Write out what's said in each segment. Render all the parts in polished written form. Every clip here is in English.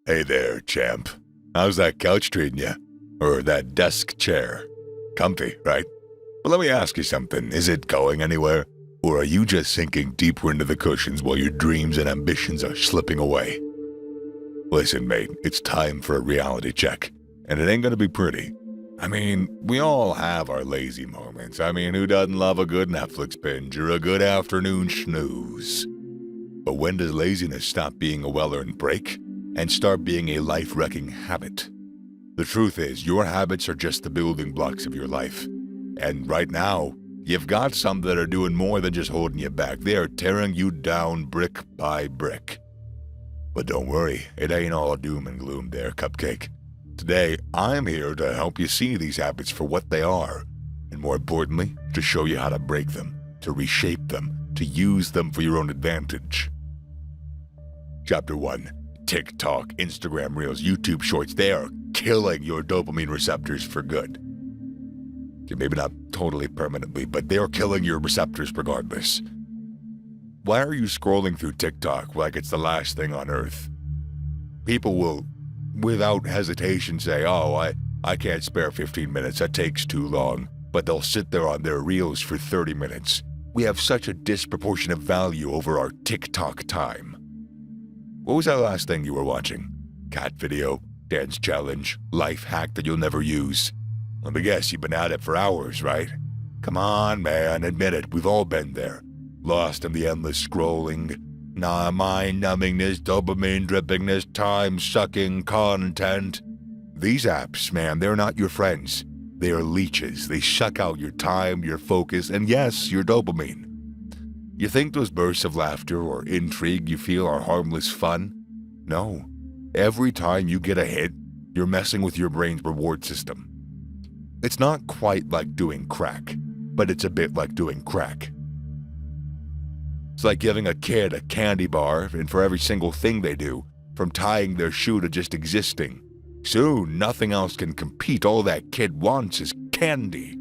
Hey there, champ. How's that couch treating you? Or that desk chair? Comfy, right? But let me ask you something. Is it going anywhere? Or are you just sinking deeper into the cushions while your dreams and ambitions are slipping away? Listen, mate, it's time for a reality check. And it ain't gonna be pretty. I mean, we all have our lazy moments. Who doesn't love a good Netflix binge or a good afternoon snooze? But when does laziness stop being a well-earned break and start being a life-wrecking habit? The truth is, your habits are just the building blocks of your life. And right now, you've got some that are doing more than just holding you back. They are tearing you down brick by brick. But don't worry, it ain't all doom and gloom there, Cupcake. Today, I'm here to help you see these habits for what they are, and more importantly, to show you how to break them, to reshape them, to use them for your own advantage. Chapter 1. TikTok, Instagram Reels, YouTube Shorts, they are killing your dopamine receptors for good. Maybe not totally permanently, but they are killing your receptors regardless. Why are you scrolling through TikTok like it's the last thing on earth? People will, without hesitation, say, oh, I can't spare 15 minutes, that takes too long. But they'll sit there on their Reels for 30 minutes. We have such a disproportionate value over our TikTok time. What was that last thing you were watching? Cat video, dance challenge, life hack that you'll never use. Let me guess, you've been at it for hours, right? Come on, man, admit it, we've all been there. Lost in the endless scrolling, mind-numbingness, dopamine-drippingness, time-sucking content. These apps, man, they're not your friends. They are leeches. They suck out your time, your focus, and yes, your dopamine. You think those bursts of laughter or intrigue you feel are harmless fun? No. Every time you get a hit, you're messing with your brain's reward system. It's not quite like doing crack, but it's a bit like doing crack. It's like giving a kid a candy bar, and for every single thing they do, from tying their shoe to just existing. Soon, nothing else can compete. All that kid wants is candy.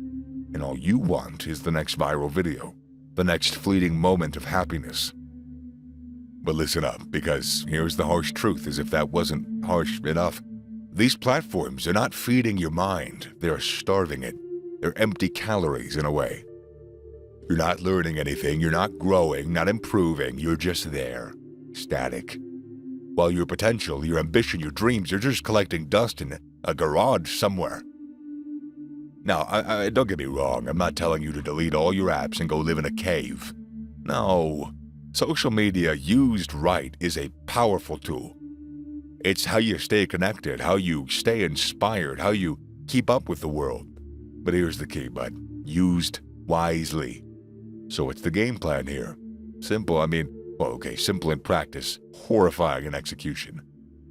And all you want is the next viral video, the next fleeting moment of happiness. But listen up, because here's the harsh truth, as if that wasn't harsh enough. These platforms are not feeding your mind, they're starving it. They're empty calories in a way. You're not learning anything, you're not growing, not improving, you're just there, static. While your potential, your ambition, your dreams, you're just collecting dust in a garage somewhere. Now, I don't get me wrong, I'm not telling you to delete all your apps and go live in a cave. No, social media used right is a powerful tool. It's how you stay connected, how you stay inspired, how you keep up with the world. But here's the key, bud. Used wisely. So what's the game plan here? Simple, simple in practice, horrifying in execution.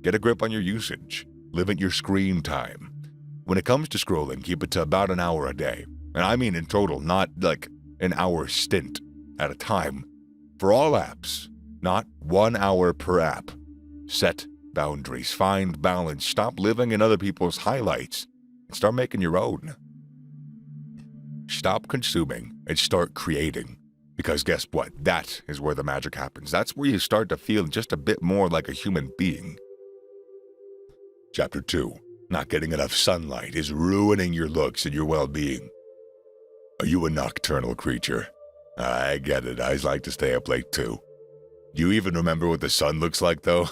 Get a grip on your usage. Limit your screen time. When it comes to scrolling, keep it to about an hour a day. And I mean in total, not like an hour stint at a time. For all apps, not 1 hour per app. Set boundaries, find balance, stop living in other people's highlights, and start making your own. Stop consuming and start creating. Because guess what? That is where the magic happens. That's where you start to feel just a bit more like a human being. Chapter 2. Not getting enough sunlight is ruining your looks and your well-being. Are you a nocturnal creature? I get it. I like to stay up late too. Do you even remember what the sun looks like though?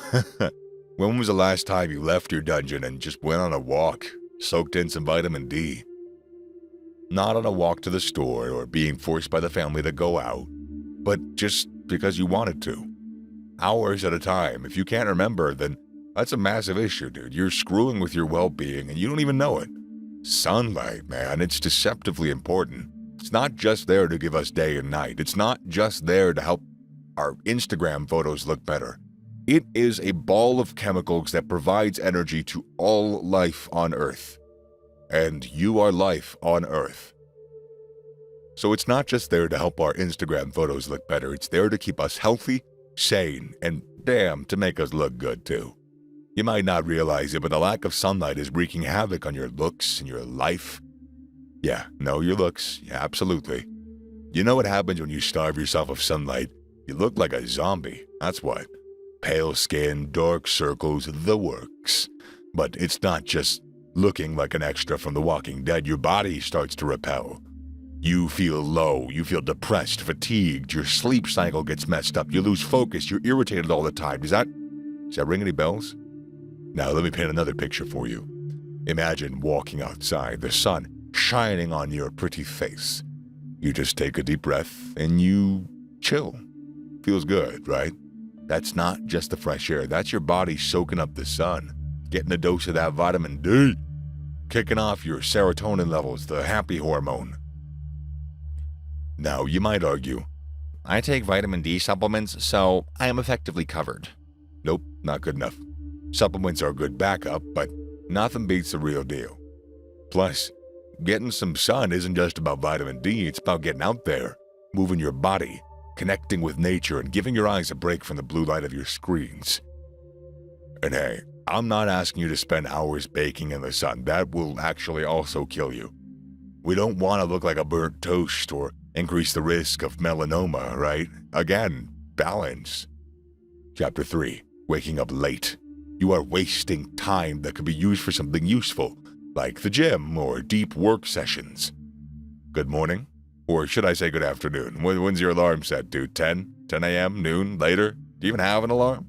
When was the last time you left your dungeon and just went on a walk, soaked in some vitamin D? Not on a walk to the store or being forced by the family to go out, but just because you wanted to. Hours at a time. If you can't remember, then that's a massive issue, dude. You're screwing with your well-being and you don't even know it. Sunlight, man, it's deceptively important. It's not just there to give us day and night. It's not just there to help our Instagram photos look better. It is a ball of chemicals that provides energy to all life on Earth. And you are life on Earth. So it's not just there to help our Instagram photos look better. It's there to keep us healthy, sane, and damn, to make us look good too. You might not realize it, but the lack of sunlight is wreaking havoc on your looks and your life. Yeah, no, your looks. Yeah, absolutely. You know what happens when you starve yourself of sunlight? You look like a zombie. That's what. Pale skin, dark circles, the works. But it's not just looking like an extra from The Walking Dead. Your body starts to repel. You feel low, you feel depressed, fatigued, your sleep cycle gets messed up, you lose focus, you're irritated all the time. Does that ring any bells? Now let me paint another picture for you. Imagine walking outside, the sun shining on your pretty face. You just take a deep breath and you chill. Feels good, right? That's not just the fresh air, that's your body soaking up the sun, getting a dose of that vitamin D, kicking off your serotonin levels, the happy hormone. Now, you might argue, I take vitamin D supplements, so I am effectively covered. Nope, not good enough. Supplements are a good backup, but nothing beats the real deal. Plus, getting some sun isn't just about vitamin D, it's about getting out there, moving your body, connecting with nature, and giving your eyes a break from the blue light of your screens. And hey, I'm not asking you to spend hours baking in the sun. That will actually also kill you. We don't want to look like a burnt toast or increase the risk of melanoma, right? Again, balance. Chapter 3, waking up late. You are wasting time that could be used for something useful, like the gym or deep work sessions. Good morning? Or should I say good afternoon? When's your alarm set, dude? 10 a.m., noon, later? Do you even have an alarm?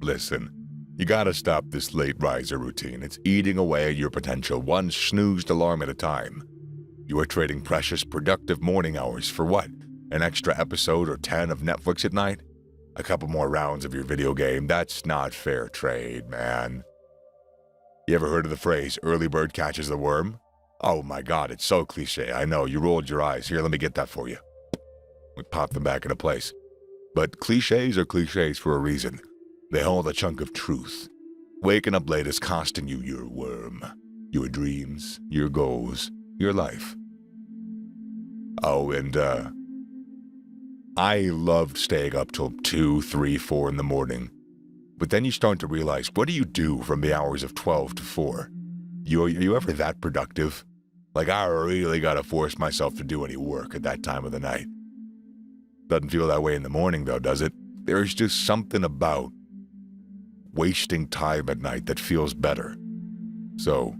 Listen, you gotta stop this late riser routine. It's eating away at your potential, one snoozed alarm at a time. You are trading precious, productive morning hours for what? An extra episode or 10 of Netflix at night? A couple more rounds of your video game? That's not fair trade, man. You ever heard of the phrase, early bird catches the worm? Oh my god, it's so cliche. I know, you rolled your eyes. Here, let me get that for you. We pop them back into place. But cliches are cliches for a reason. They hold a chunk of truth. Waking up late is costing you your worm, your dreams, your goals, your life. Oh, and I loved staying up till 2, 3, 4 in the morning. But then you start to realize, what do you do from the hours of 12 to 4? Are you ever that productive? Like, I really gotta force myself to do any work at that time of the night. Doesn't feel that way in the morning, though, does it? There's just something about wasting time at night that feels better. So,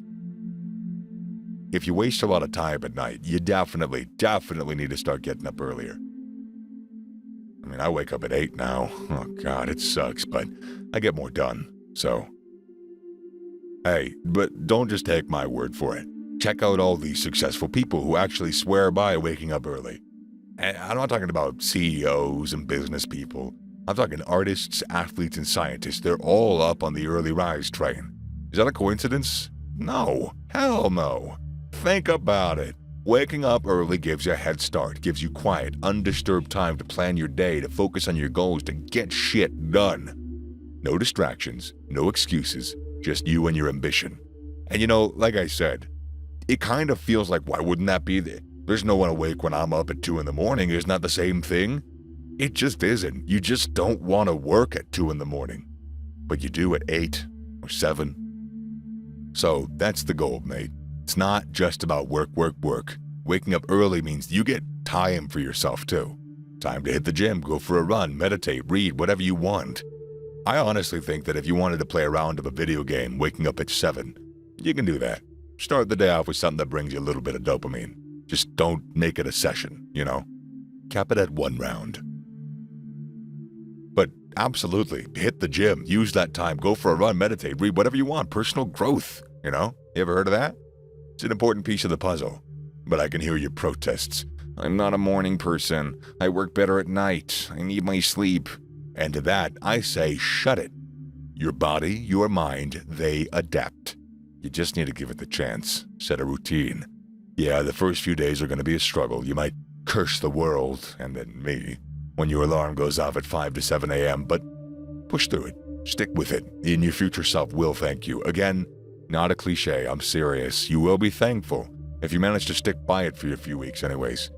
if you waste a lot of time at night, you definitely need to start getting up earlier. I mean, I wake up at 8 now. Oh god, it sucks, but I get more done, so. Hey, but don't just take my word for it. Check out all these successful people who actually swear by waking up early. And I'm not talking about CEOs and business people. I'm talking artists, athletes, and scientists. They're all up on the early rise train. Is that a coincidence? No. Hell no. Think about it. Waking up early gives you a head start, gives you quiet, undisturbed time to plan your day, to focus on your goals, to get shit done. No distractions, no excuses, just you and your ambition. And you know, like I said, it kind of feels like, why wouldn't that be there? There's no one awake when I'm up at 2 in the morning. Isn't that the same thing? It just isn't. You just don't want to work at 2 in the morning. But you do at 8 or 7. So that's the goal, mate. It's not just about work. Waking up early means you get time for yourself too. Time to hit the gym, go for a run, meditate, read, whatever you want. I honestly think that if you wanted to play a round of a video game waking up at 7, you can do that. Start the day off with something that brings you a little bit of dopamine. Just don't make it a session, you know? Cap it at 1 round. But absolutely, hit the gym, use that time, go for a run, meditate, read, whatever you want. Personal growth, you know? You ever heard of that? It's an important piece of the puzzle. But I can hear your protests. I'm not a morning person. I work better at night. I need my sleep. And to that, I say, shut it. Your body, your mind, they adapt. You just need to give it the chance. Set a routine. Yeah, the first few days are going to be a struggle. You might curse the world, and then me, when your alarm goes off at 5 to 7 a.m., but push through it. Stick with it, and your future self will thank you. Again, not a cliche, I'm serious. You will be thankful if you manage to stick by it for a few weeks anyways.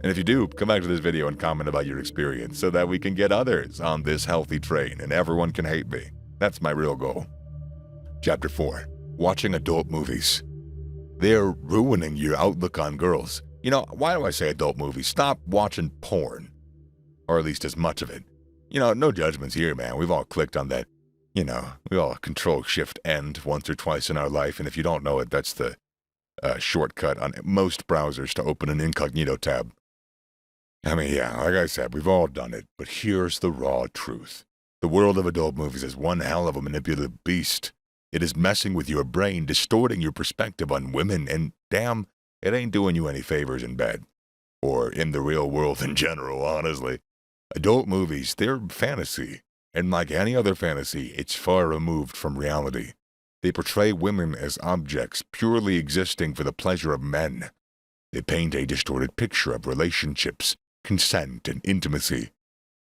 And if you do, come back to this video and comment about your experience so that we can get others on this healthy train and everyone can hate me. That's my real goal. Chapter 4. Watching adult movies. They're ruining your outlook on girls. You know, why do I say adult movies? Stop watching porn. Or at least as much of it. No judgments here, man. We've all clicked on that. We all Control-Shift-End once or twice in our life, and if you don't know it, that's the shortcut on most browsers to open an incognito tab. I mean, yeah, like I said, we've all done it, but here's the raw truth. The world of adult movies is one hell of a manipulative beast. It is messing with your brain, distorting your perspective on women, and damn, it ain't doing you any favors in bed. Or in the real world in general, honestly. Adult movies, they're fantasy. And like any other fantasy, it's far removed from reality. They portray women as objects, purely existing for the pleasure of men. They paint a distorted picture of relationships, consent, and intimacy.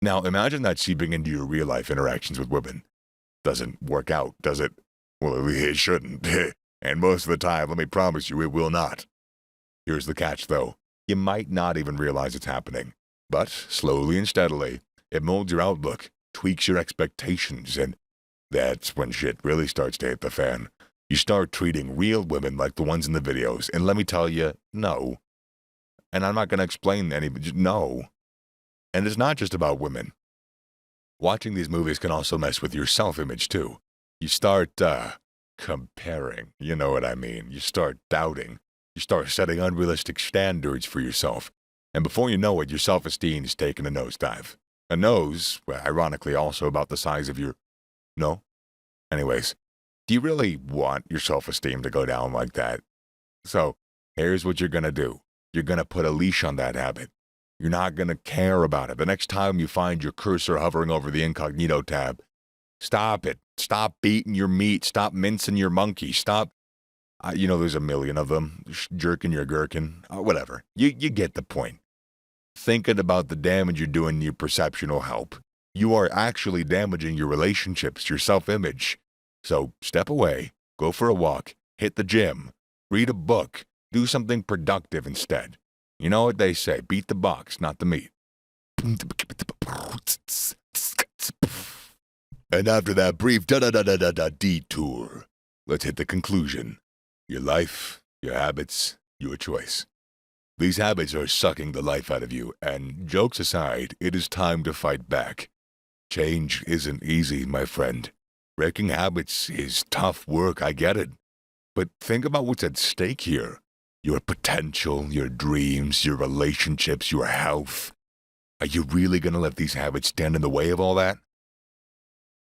Now, imagine that seeping into your real-life interactions with women. Doesn't work out, does it? Well, it shouldn't. And most of the time, let me promise you, it will not. Here's the catch, though. You might not even realize it's happening. But, slowly and steadily, it molds your outlook, tweaks your expectations, and that's when shit really starts to hit the fan. You start treating real women like the ones in the videos, and let me tell you, no. And I'm not going to explain any, but no. And it's not just about women. Watching these movies can also mess with your self-image, too. You start, comparing, you know what I mean. You start doubting. You start setting unrealistic standards for yourself. And before you know it, your self-esteem is taking a nosedive. A nose, well, ironically also about the size of your... No? Anyways, do you really want your self-esteem to go down like that? So, here's what you're going to do. You're going to put a leash on that habit. You're not going to care about it. The next time you find your cursor hovering over the incognito tab, stop it. Stop beating your meat. Stop mincing your monkey. Stop, there's a million of them. Jerking your gherkin. Whatever. You get the point. Thinking about the damage you're doing to your perception will help. You are actually damaging your relationships, your self-image. So step away, go for a walk, hit the gym, read a book, do something productive instead. You know what they say, beat the box, not the meat. And after that brief detour, let's hit the conclusion. Your life, your habits, your choice. These habits are sucking the life out of you, and jokes aside, it is time to fight back. Change isn't easy, my friend. Breaking habits is tough work, I get it. But think about what's at stake here. Your potential, your dreams, your relationships, your health. Are you really going to let these habits stand in the way of all that?